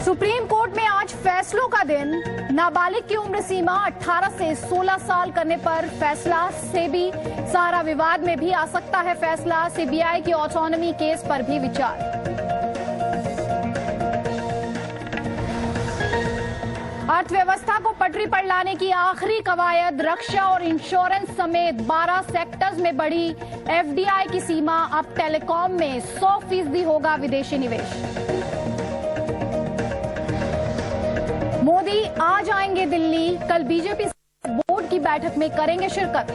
Supreme court में आज फैसलों का दिन। नाबालिग की उम्र सीमा 18 से 16 साल करने पर फैसला। सेबी सहारा विवाद में भी आ सकता है फैसला। सीबीआई की ऑटोनॉमी केस पर भी विचार। अर्थव्यवस्था को पटरी पर लाने की आखिरी कवायद। रक्षा और इंश्योरेंस समेत 12 सेक्टर्स में बढ़ी एफडीआई की सीमा। अब टेलीकॉम में 100% होगा विदेशी निवेश। मोदी आज आएंगे दिल्ली। कल बीजेपी बोर्ड की बैठक में करेंगे शिरकत।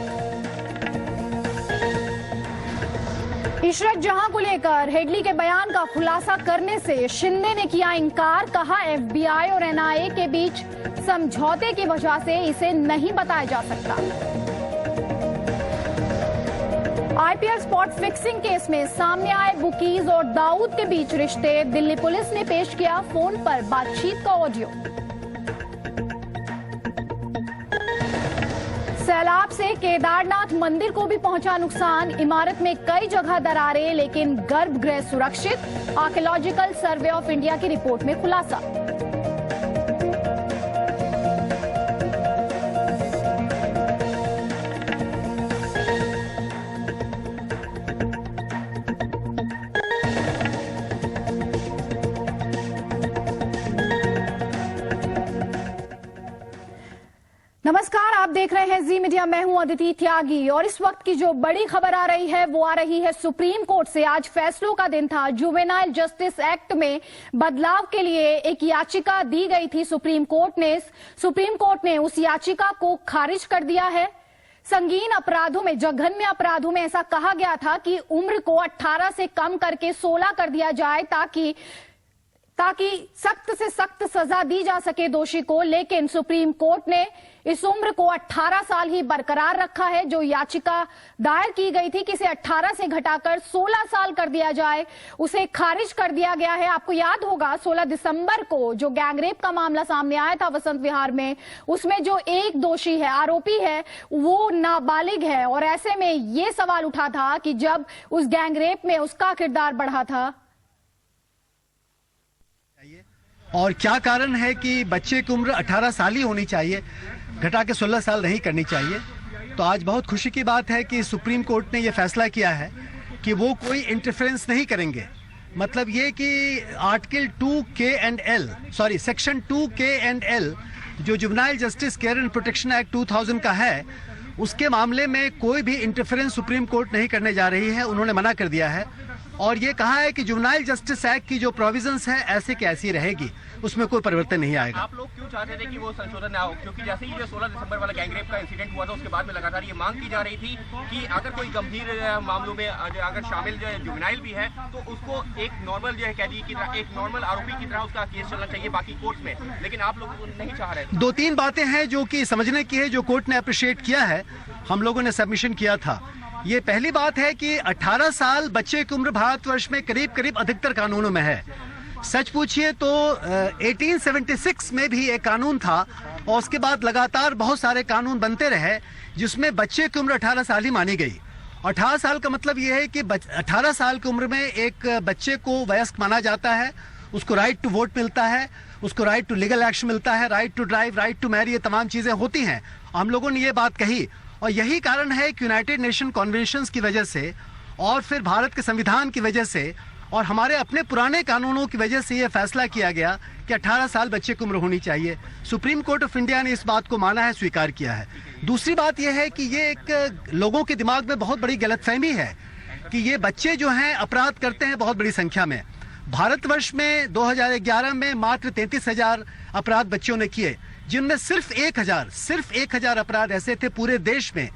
इशरत जहां को लेकर हेडली के बयान का खुलासा करने से शिंदे ने किया इनकार। कहा एफबीआई और एनआईए के बीच समझौते की वजह से इसे नहीं बताया जा सकता। आईपीएल स्पॉट फिक्सिंग केस में सामने आए बुकीज और दाऊद के बीच रिश्ते। दिल्ली पुलिस ने पेश किया फोन पर बातचीत का ऑडियो। सैलाब से केदारनाथ मंदिर को भी पहुंचा नुकसान। इमारत में कई जगह दरारें, लेकिन गर्भगृह सुरक्षित। आर्कियोलॉजिकल सर्वे ऑफ इंडिया की रिपोर्ट में खुलासा। नमस्कार, आप देख रहे हैं जी मीडिया। मैं हूं अदिति त्यागी और इस वक्त की जो बड़ी खबर आ रही है वो आ रही है सुप्रीम कोर्ट से। आज फैसलों का दिन था। जुवेनाइल जस्टिस एक्ट में बदलाव के लिए एक याचिका दी गई थी सुप्रीम कोर्ट ने उस याचिका को खारिज कर दिया है। संगीन अपराधों में, जघन्य अपराधों में ऐसा कहा गया था कि उम्र को 18 से कम करके 16 कर दिया जाए ताकि सख्त से सख्त सजा दी जा सके दोषी को। लेकिन सुप्रीम कोर्ट ने इस उम्र को 18 साल ही बरकरार रखा है। जो याचिका दायर की गई थी कि इसे 18 से घटाकर 16 साल कर दिया जाए, उसे खारिज कर दिया गया है। आपको याद होगा 16 दिसंबर को जो गैंगरेप का मामला सामने आया था वसंत विहार में, उसमें जो एक दोषी है, आरोपी है, वो नाबालिग है। और ऐसे में ये सवाल उठा था कि जब उस गैंगरेप में उसका किरदार बढ़ा था, और क्या कारण है कि बच्चे की उम्र 18 साल ही होनी चाहिए, घटा के 16 साल नहीं करनी चाहिए। तो आज बहुत खुशी की बात है कि सुप्रीम कोर्ट ने यह फैसला किया है कि वो कोई इंटरफेरेंस नहीं करेंगे। मतलब ये कि आर्टिकल 2K&L, सेक्शन 2K&L जो juvenile justice care and protection act 2000 का है, उसके मामले में कोई भी इंटरफेरेंस सुप्रीम कोर्ट नहीं करने जा रही है। उन्होंने मना कर दिया है और ये कहा है कि जुवेनाइल जस्टिस एक्ट की जो प्रोविजंस है ऐसे की ऐसी रहेगी, उसमें कोई परिवर्तन नहीं आएगा। आप लोग क्यों चाहते थे कि वो संशोधन ना हो? क्योंकि जैसे ही ये 16 दिसंबर वाला गैंगरेप का इंसिडेंट हुआ था, उसके बाद में लगातार ये मांग की जा रही थी कि अगर कोई गंभीर मामलों में अगर शामिल जो है जुवेनाइल भी है, तो उसको एक नॉर्मल जो है कैदी की तरह, एक नॉर्मल आरोपी की तरह उसका केस चलना चाहिए बाकी कोर्ट में। लेकिन आप लोग नहीं चाह रहे। 2-3 बातें हैं जो कि समझने की है, जो कोर्ट ने अप्रिशिएट किया है। हम लोगों ने सबमिशन किया था। ये पहली बात है कि 18 साल बच्चे की उम्र भारतवर्ष में करीब करीब अधिकतर कानूनों में है। सच पूछिए तो 1876 में भी एक कानून था और उसके बाद लगातार बहुत सारे कानून बनते रहे जिसमें बच्चे की उम्र 18 साल ही मानी गई। 18 साल का मतलब यह है कि 18 साल की उम्र में एक बच्चे को वयस्क माना जाता है, उसको राइट टू वोट मिलता है, उसको राइट टू लीगल एक्शन मिलता है, right to drive, right to marry, ये तमाम चीजें होती हैं। हम लोगों ने ये बात कही और यही कारण है कि यूनाइटेड नेशन कन्वेंशंस की वजह से और फिर भारत के संविधान की वजह से और हमारे अपने पुराने कानूनों की वजह से यह फैसला किया गया कि 18 साल बच्चे की उम्र होनी चाहिए। सुप्रीम कोर्ट ऑफ इंडिया ने इस बात को माना है, स्वीकार किया है। दूसरी बात यह है कि ये एक लोगों के दिमाग में बहुत बड़ी गलतफहमी है कि ये बच्चे जो हैं अपराध करते हैं बहुत बड़ी संख्या में। भारतवर्ष में 2011 में मात्र 33,000 अपराध बच्चों ने किए, जिनमें सिर्फ 1,000 अपराध ऐसे थे पूरे देश में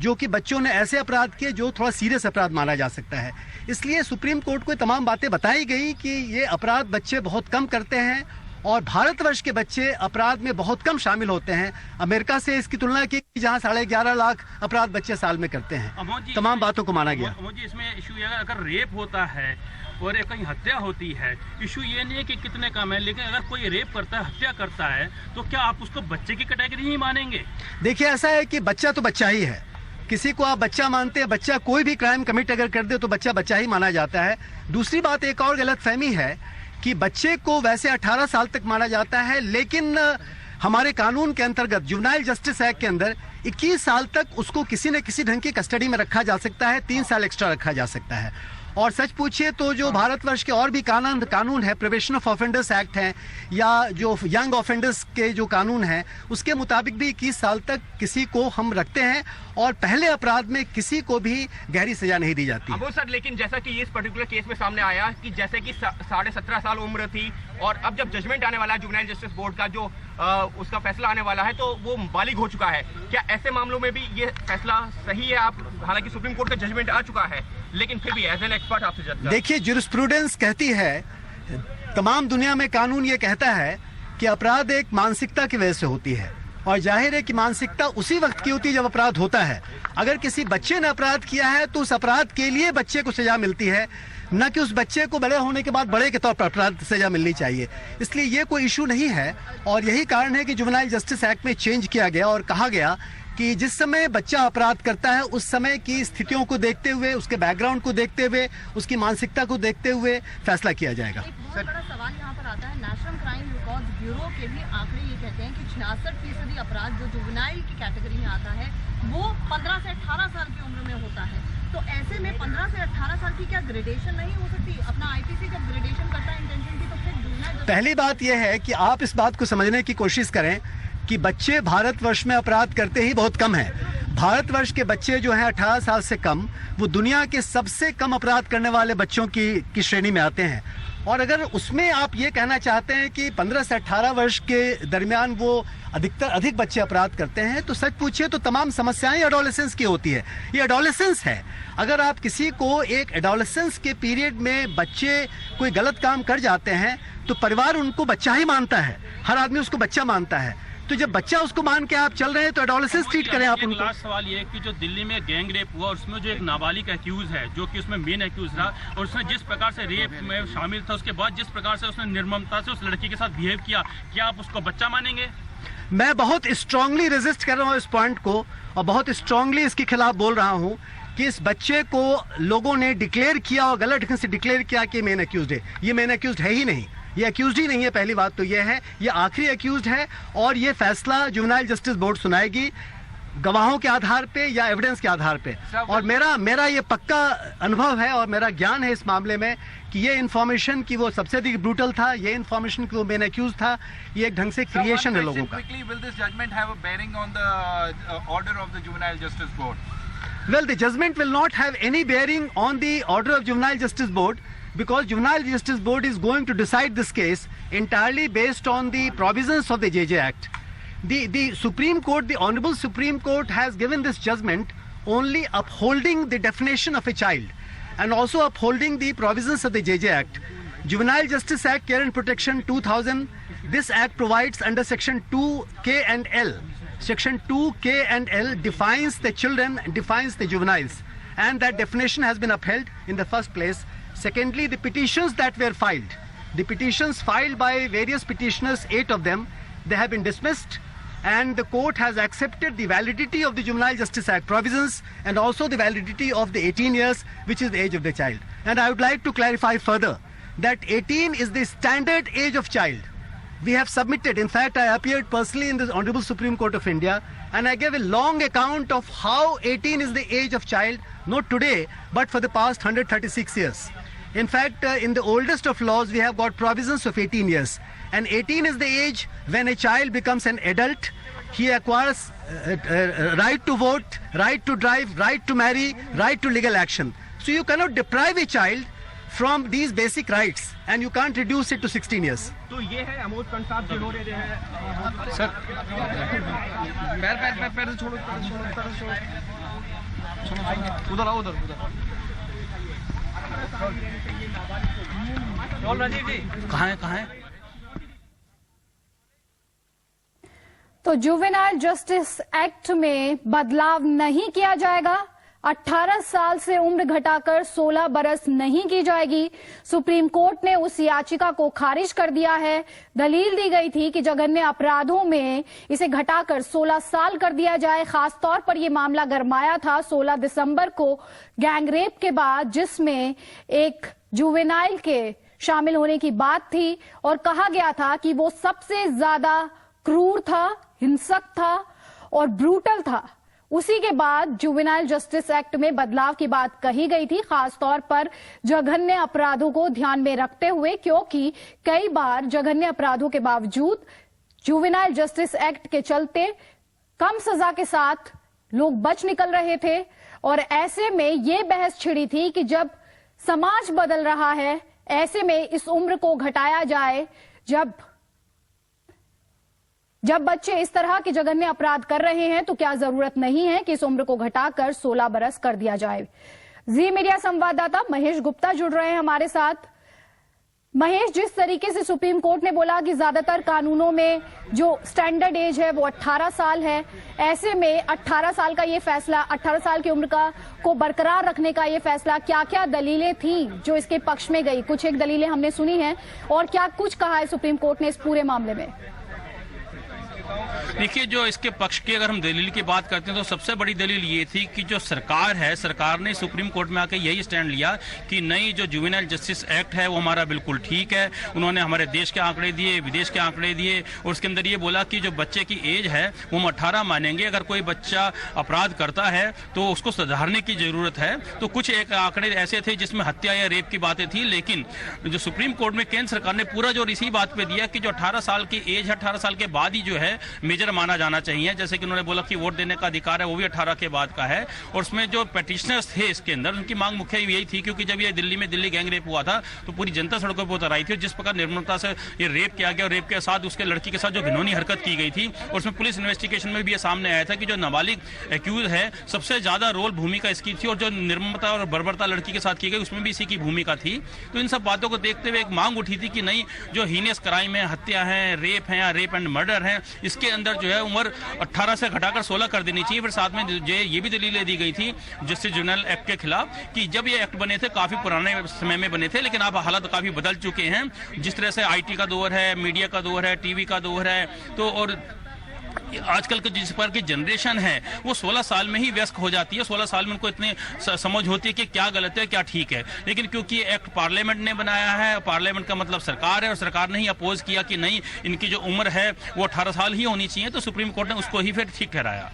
जो कि बच्चों ने ऐसे अपराध किए जो थोड़ा सीरियस अपराध माना जा सकता है। इसलिए सुप्रीम कोर्ट को तमाम बातें बताई गई कि ये अपराध बच्चे बहुत कम करते हैं और भारतवर्ष के बच्चे अपराध में बहुत कम शामिल होते हैं। अमेरिका से इसकी तुलना की जहां 11.5 लाख अपराध बच्चे साल में करते हैं। तमाम बातों को माना गया। मुझे इसमें इशू ये, अगर रेप होता है और कहीं हत्या होती है, इशू ये नहीं है कि कितने कम है, लेकिन अगर कोई रेप करता है, हत्या करता है, तो क्या आप उसको बच्चे की कैटेगरी ही मानेंगे? देखिए, ऐसा है कि बच्चा तो बच्चा ही है। किसी को आप बच्चा मानते हैं, बच्चा कोई भी क्राइम कमिट अगर कर दे तो बच्चा बच्चा ही माना जाता है। दूसरी बात, एक और गलतफहमी है कि बच्चे को वैसे 18 साल तक माना जाता है, लेकिन हमारे कानून के अंतर्गत जुवेनाइल जस्टिस एक्ट के अंदर 21 साल तक उसको किसी न किसी ढंग की कस्टडी में रखा जा सकता है, 3 साल एक्स्ट्रा रखा जा सकता है। और सच पूछिए तो जो भारतवर्ष के और भी कानून है, प्रिवेंशन ऑफ ऑफेंडर्स एक्ट है या जो यंग ऑफेंडर्स के जो कानून है, उसके मुताबिक भी 21 साल तक किसी को हम रखते हैं और पहले अपराध में किसी को भी गहरी सजा नहीं दी जाती। अब सर, लेकिन जैसा कि इस पर्टिकुलर केस में सामने आया कि जैसे कि 17.5 साल उम्र थी और अब जब जजमेंट आने वाला है जुवेनाइल जस्टिस बोर्ड का, जो उसका फैसला आने वाला है, तो वो बालिग हो चुका है। क्या ऐसे मामलों में भी ये फैसला सही है? आप, हालांकि सुप्रीम कोर्ट का जजमेंट आ चुका है, लेकिन फिर भी एज एन एक्सपर्ट आपसे जज। देखिए, ज्यूरिस्प्रूडेंस कहती है, तमाम दुनिया में कानून ये कहता है कि अपराध एक मानसिकता की वजह से होती है और जाहिर है कि मानसिकता उसी वक्त की होती है जब अपराध होता है। अगर किसी बच्चे ने अपराध किया है तो उस अपराध के लिए बच्चे को सजा मिलती है, न कि उस बच्चे को बड़े होने के बाद बड़े के तौर पर अपराध सजा मिलनी चाहिए। इसलिए ये कोई इशू नहीं है और यही कारण है कि जुवेनाइल जस्टिस एक्ट में चेंज किया गया और कहा गया कि जिस समय बच्चा अपराध करता है उस समय की स्थितियों को देखते हुए, उसके बैकग्राउंड को देखते हुए, उसकी मानसिकता को देखते हुए फैसला किया जाएगा। एक बहुत बड़ा सवाल यहाँ पर आता है, नेशनल क्राइम रिकॉर्ड्स ब्यूरो के भी आंकड़े ये कहते हैं कि 66% अपराध जो जुवेनाइल की कैटेगरी में आता है वो 15 से 18 साल की उम्र में होता है। तो ऐसे में 15 से 18 साल की क्या ग्रेडेशन नहीं हो सकती? अपना आईपीसी जब ग्रेडेशन करता है इंटेंशन की, तो फिर जुवेनाइल। पहली बात यह है कि आप इस बात को समझने की कोशिश करें कि बच्चे भारतवर्ष में अपराध करते ही बहुत कम हैं। भारतवर्ष के बच्चे जो हैं 18 साल से कम, वो दुनिया के सबसे कम अपराध करने वाले बच्चों की श्रेणी में आते हैं। और अगर उसमें आप ये कहना चाहते हैं कि 15 से 18 वर्ष के दरमियान वो अधिक बच्चे अपराध करते हैं, तो सच पूछिए तो तमाम समस्याएं एडोलेसेंस की होती है। ये एडोलेसेंस है। अगर आप किसी को एक एडोलेसेंस के पीरियड में बच्चे कोई गलत काम कर जाते हैं तो परिवार उनको बच्चा ही मानता है, हर आदमी उसको बच्चा मानता है। तो जब बच्चा उसको मान के आप चल रहे हैं तो एडोलेसेंस ट्रीट करें आप उनको। लास्ट सवाल ये है कि जो दिल्ली में गैंग रेप हुआ, उसमें जो एक नाबालिग एक्यूज है, जो कि उसमें मेन एक्यूज रहा, और उसने जिस प्रकार से रेप में शामिल था, उसके बाद जिस प्रकार से उसने निर्ममता से उस लड़की के साथ बिहेव किया, क्या आप उसको बच्चा मानेंगे? मैं बहुत स्ट्रांगली रेजिस्ट कर रहा हूँ इस पॉइंट को और बहुत स्ट्रांगली इसके खिलाफ बोल रहा हूँ कि इस बच्चे को लोगों ने डिक्लेयर किया और गलत ढंग से डिक्लेयर किया कि मेन एक्यूज्ड है। ये मेन एक्यूज्ड है ही नहीं, ये एक्यूज्ड ही नहीं है। पहली बात तो ये है, ये आखिरी एक्यूज्ड है और ये फैसला जुवेनाइल जस्टिस बोर्ड सुनाएगी गवाहों के आधार पे या एविडेंस के आधार पे। और मेरा ये पक्का अनुभव है और मेरा ज्ञान है इस मामले में कि ये इन्फॉर्मेशन कि वो सबसे अधिक ब्रूटल था, ये इन्फॉर्मेशन कि वो मेन एक्यूज था, ये एक ढंग से क्रिएशन है लोगों का। Well, the judgment will not have any bearing on the order of Juvenile Justice Board because Juvenile Justice Board is going to decide this case entirely based on the provisions of the JJ Act. The Supreme Court, the Honorable Supreme Court has given this judgment only upholding the definition of a child and also upholding the provisions of the JJ Act. Juvenile Justice Act, Care and Protection 2000, this act provides under Section 2K and L. Section 2K and L defines the children, defines the juveniles, and that definition has been upheld in the first place. Secondly, the petitions that were filed, the petitions filed by various petitioners, 8 of them, they have been dismissed, and the court has accepted the validity of the Juvenile Justice Act provisions and also the validity of the 18 years, which is the age of the child. And I would like to clarify further that 18 is the standard age of child. We have submitted, in fact, I appeared personally in the Honorable Supreme Court of India and I gave a long account of how 18 is the age of child, not today, but for the past 136 years. In fact, in the oldest of laws, we have got provisions of 18 years. And 18 is the age when a child becomes an adult. He acquires right to vote, right to drive, right to marry, right to legal action. So you cannot deprive a child from these basic rights and you can't reduce it to 16 years. तो ये है अमोद कंठ साहब जिन्होंने जो है sir पैर छोड़ो उधर आओ उधर राजीव जी कहाँ है? तो जुवेनाइल जस्टिस एक्ट में बदलाव नहीं किया जाएगा। 18 साल से उम्र घटाकर 16 बरस नहीं की जाएगी। सुप्रीम कोर्ट ने उस याचिका को खारिज कर दिया है। दलील दी गई थी कि जघन्य अपराधों में इसे घटाकर 16 साल कर दिया जाए। खासतौर पर यह मामला गरमाया था 16 दिसंबर को गैंगरेप के बाद, जिसमें एक जुवेनाइल के शामिल होने की बात थी और कहा गया था कि वो सबसे ज्यादा क्रूर था, हिंसक था और ब्रूटल था। उसी के बाद जुवेनाइल जस्टिस एक्ट में बदलाव की बात कही गई थी, खासतौर पर जघन्य अपराधों को ध्यान में रखते हुए, क्योंकि कई बार जघन्य अपराधों के बावजूद जुवेनाइल जस्टिस एक्ट के चलते कम सजा के साथ लोग बच निकल रहे थे। और ऐसे में यह बहस छिड़ी थी कि जब समाज बदल रहा है, ऐसे में इस उम्र को घटाया जाए। जब बच्चे इस तरह के जघन्य अपराध कर रहे हैं तो क्या जरूरत नहीं है कि इस उम्र को घटाकर 16 बरस कर दिया जाए। जी मीडिया संवाददाता महेश गुप्ता जुड़ रहे हैं हमारे साथ। महेश, जिस तरीके से सुप्रीम कोर्ट ने बोला कि ज्यादातर कानूनों में जो स्टैंडर्ड एज है वो 18 साल है, ऐसे में 18 साल का ये फैसला, 18 साल की उम्र को बरकरार रखने का ये फैसला, क्या क्या दलीलें थी जो इसके पक्ष में गई? कुछ एक दलीलें हमने सुनी हैं और क्या कुछ कहा है सुप्रीम कोर्ट ने इस पूरे मामले में? देखिए, जो इसके पक्ष की अगर हम दलील की बात करते हैं तो सबसे बड़ी दलील ये थी कि जो सरकार है, सरकार ने सुप्रीम कोर्ट में आके यही स्टैंड लिया कि नई जो जुवेनाइल जस्टिस एक्ट है वो हमारा बिल्कुल ठीक है। उन्होंने हमारे देश के आंकड़े दिए, विदेश के आंकड़े दिए और उसके अंदर ये बोला कि जो बच्चे की एज है वो हम 18 मानेंगे। अगर कोई बच्चा अपराध करता है तो उसको सुधारने की जरूरत है। तो कुछ एक आंकड़े ऐसे थे जिसमें हत्या या रेप की बातें थी, लेकिन जो सुप्रीम कोर्ट में केंद्र सरकार ने पूरा जोर इसी बात पे दिया कि जो 18 साल की एज है, 18 साल के बाद ही जो है मेजर माना जाना चाहिए। जैसे कि उन्होंने बोला कि वोट देने का अधिकार है वो भी 18 के बाद का है। और उसमें जो पेटिशनर्स थे इसके अंदर, उनकी मांग मुख्य यही थी, क्योंकि जब ये दिल्ली गैंग रेप हुआ था तो पूरी जनता सड़कों पर उतर आई थी। जिस प्रकार निर्ममता से ये रेप किया गया और रेप के साथ उसके लड़की के साथ जो घिनौनी हरकत की गई थी, और उसमें पुलिस इन्वेस्टिगेशन में भी ये सामने आया था कि जो नाबालिग एक्यूज है सबसे ज्यादा रोल भूमिका इसकी थी और जो निर्ममता और बर्बरता लड़की के साथ की गई उसमें भी इसी की भूमिका थी। तो इन सब बातों को देखते हुए एक मांग उठी थी कि नहीं, जो हीनियस क्राइम है, हत्या है, रेप है या रेप एंड मर्डर है, इसके अंदर जो है उम्र 18 से घटाकर 16 कर देनी चाहिए। फिर साथ में ये भी दलीलें दी गई थी जस्टिस जुवेनाइल एक्ट के खिलाफ कि जब ये एक्ट बने थे काफी पुराने समय में बने थे, लेकिन अब हालात काफी बदल चुके हैं। जिस तरह से आईटी का दौर है, मीडिया का दौर है, टीवी का दौर है, तो और आजकल के जिस पर की जनरेशन है वो 16 साल में ही व्यस्त हो जाती है। 16 साल में उनको इतनी समझ होती है कि क्या गलत है क्या ठीक है। लेकिन क्योंकि ये एक्ट पार्लियामेंट ने बनाया है, पार्लियामेंट का मतलब सरकार है, और सरकार ने ही अपोज किया कि नहीं, इनकी जो उम्र है वो 18 साल ही होनी चाहिए, तो सुप्रीम कोर्ट ने उसको ही फिर ठीक ठहराया।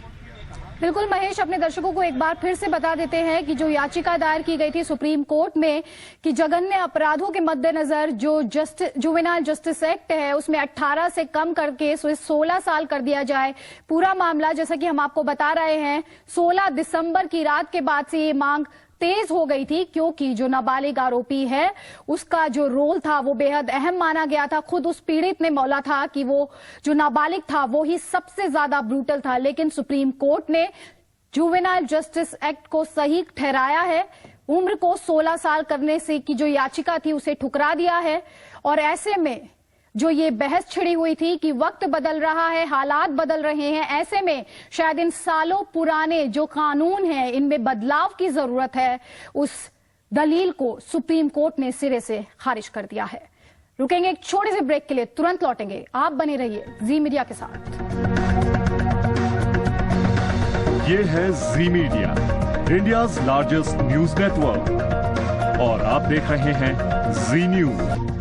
बिल्कुल महेश, अपने दर्शकों को एक बार फिर से बता देते हैं कि जो याचिका दायर की गई थी सुप्रीम कोर्ट में कि जघन्य अपराधों के मद्देनजर जो जुवेनाइल जस्टिस एक्ट है उसमें 18 से कम करके 16 साल कर दिया जाए। पूरा मामला, जैसा कि हम आपको बता रहे हैं, 16 दिसंबर की रात के बाद से ये मांग तेज हो गई थी, क्योंकि जो नाबालिग आरोपी है उसका जो रोल था वो बेहद अहम माना गया था। खुद उस पीड़ित ने बोला था कि वो जो नाबालिग था वो ही सबसे ज्यादा ब्रूटल था। लेकिन सुप्रीम कोर्ट ने जुवेनाइल जस्टिस एक्ट को सही ठहराया है, उम्र को 16 साल करने से की जो याचिका थी उसे ठुकरा दिया है। और ऐसे में जो ये बहस छिड़ी हुई थी कि वक्त बदल रहा है, हालात बदल रहे हैं, ऐसे में शायद इन सालों पुराने जो कानून हैं इनमें बदलाव की जरूरत है, उस दलील को सुप्रीम कोर्ट ने सिरे से खारिज कर दिया है। रुकेंगे एक छोटे से ब्रेक के लिए, तुरंत लौटेंगे। आप बने रहिए जी मीडिया के साथ। ये है Zee media, India's largest news network, और आप देख रहे हैं जी न्यूज।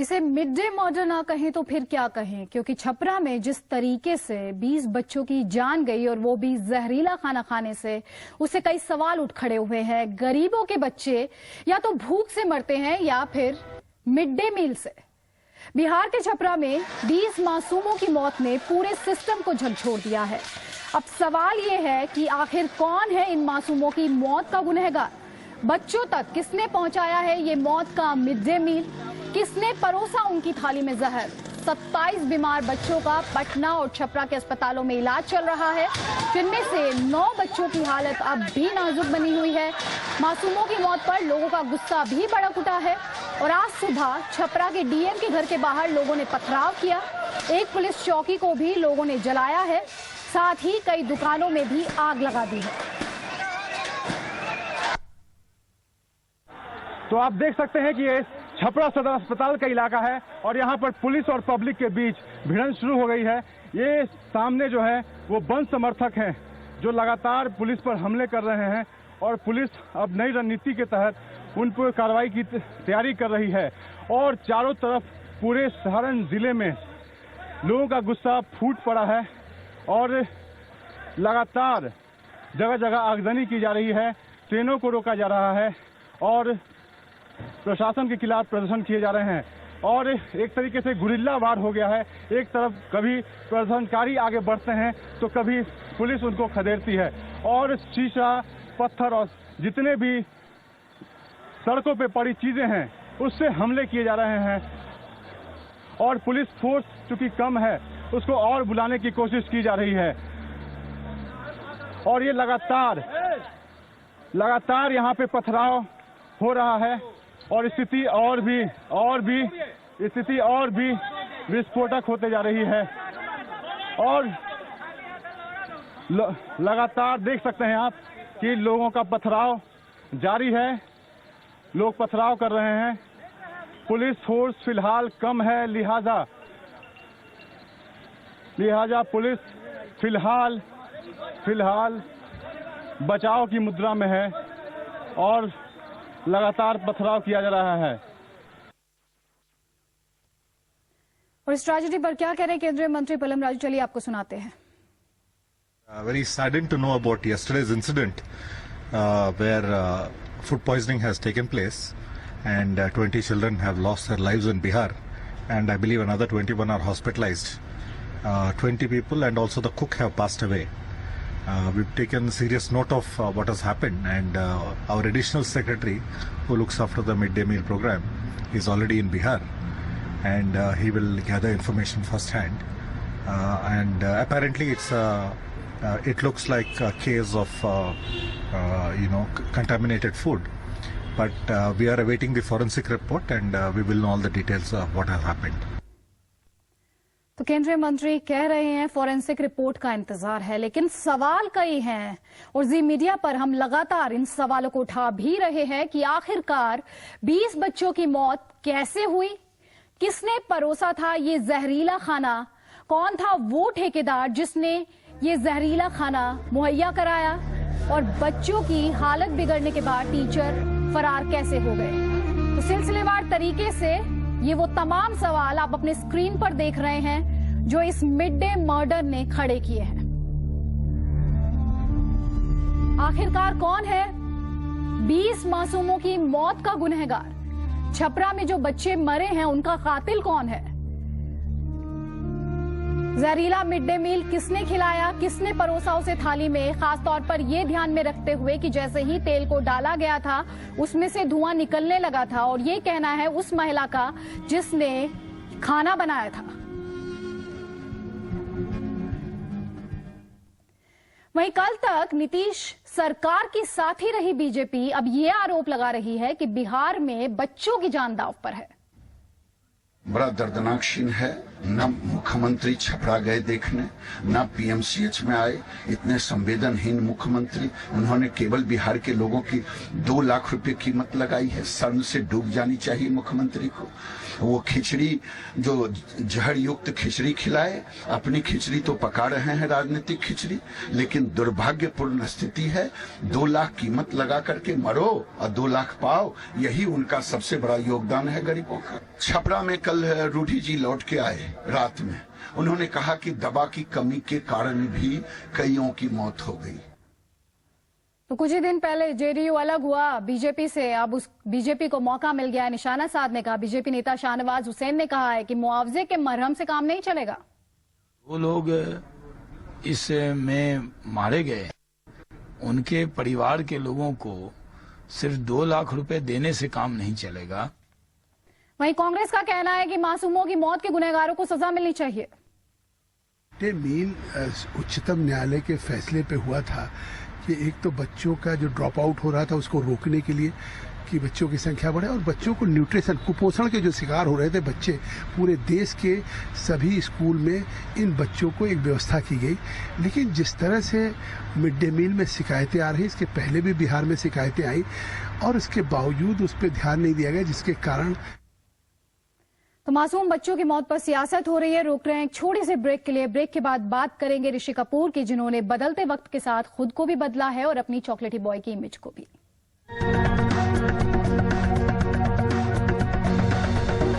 इसे मिड डे मर्डर ना कहें तो फिर क्या कहें, क्योंकि छपरा में जिस तरीके से 20 बच्चों की जान गई और वो भी जहरीला खाना खाने से, उससे कई सवाल उठ खड़े हुए हैं। गरीबों के बच्चे या तो भूख से मरते हैं या फिर मिड डे मील से। बिहार के छपरा में 20 मासूमों की मौत ने पूरे सिस्टम को झकझोर दिया है। अब सवाल ये है कि आखिर कौन है इन मासूमों की मौत का गुनहगार? बच्चों तक किसने पहुंचाया है ये मौत का मिड डे मील? किसने परोसा उनकी थाली में जहर? 27 बीमार बच्चों का पटना और छपरा के अस्पतालों में इलाज चल रहा है, जिनमें से 9 बच्चों की हालत अब भी नाजुक बनी हुई है। मासूमों की मौत पर लोगों का गुस्सा भी भड़क उठा है और आज सुबह छपरा के डीएम के घर के बाहर लोगों ने पथराव किया। एक पुलिस चौकी को भी लोगों ने जलाया है, साथ ही कई दुकानों में भी आग लगा दी है। तो आप देख सकते हैं कि ये छपरा सदर अस्पताल का इलाका है और यहाँ पर पुलिस और पब्लिक के बीच भिड़ंत शुरू हो गई है। ये सामने जो है वो बंद समर्थक हैं जो लगातार पुलिस पर हमले कर रहे हैं और पुलिस अब नई रणनीति के तहत उन पर कार्रवाई की तैयारी कर रही है। और चारों तरफ पूरे सहारन जिले में लोगों का गुस्सा फूट पड़ा है और लगातार जगह जगह आगजनी की जा रही है, ट्रेनों को रोका जा रहा है और प्रशासन के खिलाफ प्रदर्शन किए जा रहे हैं और एक तरीके से गुरिल्ला वार हो गया है। एक तरफ कभी प्रदर्शनकारी आगे बढ़ते हैं तो कभी पुलिस उनको खदेड़ती है और शीशा, पत्थर और जितने भी सड़कों पे पड़ी चीजें हैं उससे हमले किए जा रहे हैं और पुलिस फोर्स चूंकि कम है उसको और बुलाने की कोशिश की जा रही है और ये लगातार यहाँ पे पथराव हो रहा है और स्थिति और भी विस्फोटक होते जा रही है और लगातार देख सकते हैं आप कि लोगों का पथराव जारी है। लोग पथराव कर रहे हैं। पुलिस फोर्स फिलहाल कम है, लिहाजा पुलिस फिलहाल बचाव की मुद्रा में है और लगातार पथराव किया जा रहा है। और इस ट्रेजेडी पर क्या कह रहे हैं केंद्रीय मंत्री पलम राजू, चलिए आपको सुनाते हैं। Very saddened to know about yesterday's incident where food poisoning has taken place and 20 children have lost their lives in Bihar and I believe another 21 are hospitalized. 20 people and also the cook have passed away. We've taken serious note of what has happened and our additional secretary who looks after the midday meal program is already in Bihar and he will gather information firsthand and apparently it looks like a case of contaminated food, but we are awaiting the forensic report and we will know all the details of what has happened. तो केंद्रीय मंत्री कह रहे हैं forensic report का इंतजार है, लेकिन सवाल कई हैं और जी मीडिया पर हम लगातार इन सवालों को उठा भी रहे हैं कि आखिरकार 20 बच्चों की मौत कैसे हुई, किसने परोसा था ये जहरीला खाना, कौन था वो ठेकेदार जिसने ये जहरीला खाना मुहैया कराया और बच्चों की हालत बिगड़ने के बाद टीचर फरार कैसे हो गए। तो सिलसिलेवार तरीके से ये वो तमाम सवाल आप अपने स्क्रीन पर देख रहे हैं जो इस मिड डे मर्डर ने खड़े किए हैं। आखिरकार कौन है 20 मासूमों की मौत का गुनहगार? छपरा में जो बच्चे मरे हैं उनका कातिल कौन है? जहरीला मिड डे मील किसने खिलाया, किसने परोसा उसे थाली में? खासतौर पर यह ध्यान में रखते हुए कि जैसे ही तेल को डाला गया था उसमें से धुआं निकलने लगा था और ये कहना है उस महिला का जिसने खाना बनाया था। वहीं कल तक नीतीश सरकार की साथ ही रही बीजेपी अब ये आरोप लगा रही है कि बिहार में बच्चों की जान दांव पर है। बड़ा दर्दनाक सीन है। न मुख्यमंत्री छपरा गए देखने, न पीएमसीएच में आए। इतने संवेदनहीन मुख्यमंत्री, उन्होंने केवल बिहार के लोगों की 2 लाख रुपए कीमत लगाई है। शर्म से डूब जानी चाहिए मुख्यमंत्री को। वो खिचड़ी जो जहर युक्त खिचड़ी खिलाए, अपनी खिचड़ी तो पका रहे हैं राजनीतिक खिचड़ी, लेकिन दुर्भाग्यपूर्ण स्थिति है। 2 लाख कीमत लगा करके मरो और 2 लाख पाओ, यही उनका सबसे बड़ा योगदान है गरीबों का। छपरा में कल कल रूडी जी लौट के आए रात में, उन्होंने कहा कि दवा की कमी के कारण भी कईयों की मौत हो गई। तो कुछ ही दिन पहले जेडीयू अलग हुआ बीजेपी से, अब उस बीजेपी को मौका मिल गया है निशाना साधने का। बीजेपी नेता शाहनवाज हुसैन ने कहा है कि मुआवजे के मरहम से काम नहीं चलेगा। वो लोग इसमें मारे गए, उनके परिवार के लोगों को सिर्फ 2 लाख रुपए देने से काम नहीं चलेगा। वहीं कांग्रेस का कहना है कि मासूमों की मौत के गुनहगारों को सजा मिलनी चाहिए। मीन उच्चतम न्यायालय के फैसले पे हुआ था कि एक तो बच्चों का जो ड्रॉप आउट हो रहा था उसको रोकने के लिए कि बच्चों की संख्या बढ़े, और बच्चों को न्यूट्रिशन, कुपोषण के जो शिकार हो रहे थे बच्चे, पूरे देश के सभी स्कूल में इन बच्चों को एक व्यवस्था की गई। लेकिन जिस तरह से मिड डे मील में शिकायतें आ रही, इसके पहले भी बिहार में शिकायतें आई और इसके बावजूद उस पर ध्यान नहीं दिया गया, जिसके कारण तो मासूम बच्चों की मौत पर सियासत हो रही है। रोक रहे हैं एक छोटी सी ब्रेक के लिए। ब्रेक के बाद बात करेंगे ऋषि कपूर की, जिन्होंने बदलते वक्त के साथ खुद को भी बदला है और अपनी चॉकलेटी बॉय की इमेज को भी।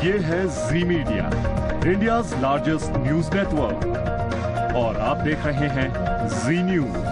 ये है Zee media, India's largest news network, और आप देख रहे हैं जी न्यूज।